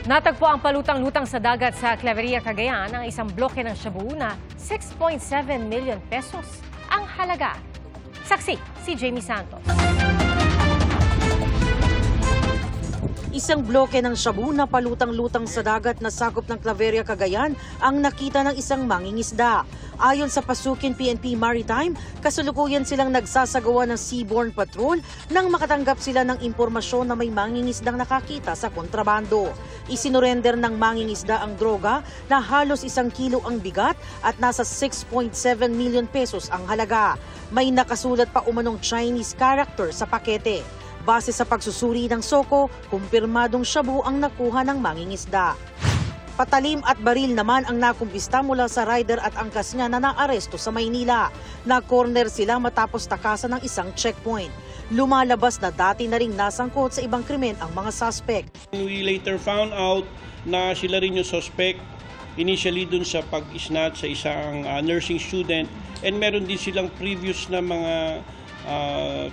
Natagpo ang palutang-lutang sa dagat sa Claveria, Cagayan ang isang bloke ng shabu na 6.7 million pesos ang halaga. Saksi, si Jamie Santos. Isang bloke ng shabu na palutang-lutang sa dagat na sakop ng Claveria, Cagayan ang nakita ng isang mangingisda. Ayon sa Pasukin PNP Maritime, kasalukuyan silang nagsasagawa ng seaborne patrol nang makatanggap sila ng impormasyon na may mangingisdang nakakita sa kontrabando. Isinorender ng mangingisda ang droga na halos 1 kilo ang bigat at nasa 6.7 million pesos ang halaga. May nakasulat pa umanong Chinese character sa pakete. Base sa pagsusuri ng SOCO, kumpirmadong shabu ang nakuha ng mangingisda. Patalim at baril naman ang nakumpista mula sa rider at angkas niya na naaresto sa Maynila. Na-corner sila matapos takasan ng isang checkpoint. Lumalabas na dati na ring nasangkot sa ibang krimen ang mga suspect. We later found out na sila rin yung suspect initially dun sa pag-isnat sa isang nursing student, and meron din silang previous na mga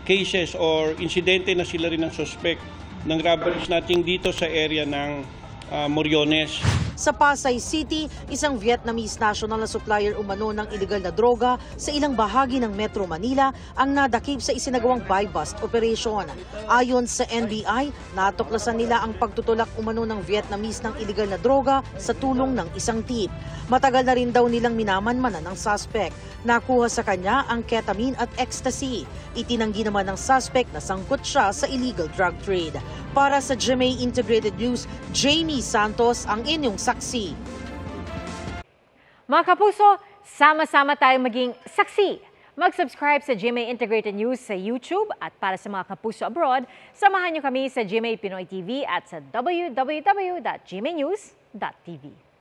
cases or insidente na sila rin ang suspect ng robberies natin dito sa area ng Moriones. Sa Pasay City, isang Vietnamese national na supplier umano ng illegal na droga sa ilang bahagi ng Metro Manila ang nadakip sa isinagawang buy-bust operation. Ayon sa NBI, natuklasan nila ang pagtutulak umano ng Vietnamese ng illegal na droga sa tulong ng isang tip. Matagal na rin daw nilang minamanmanan ng suspect. Nakuha sa kanya ang ketamine at ecstasy. Itinanggi naman ng suspect na sangkot siya sa illegal drug trade. Para sa GMA Integrated News, Jamie Santos ang inyong saksi. Mga kapuso, sama-sama tayong maging saksi. Mag-subscribe sa GMA Integrated News sa YouTube at para sa mga kapuso abroad, samahan niyo kami sa GMA Pinoy TV at sa www.gmanews.tv.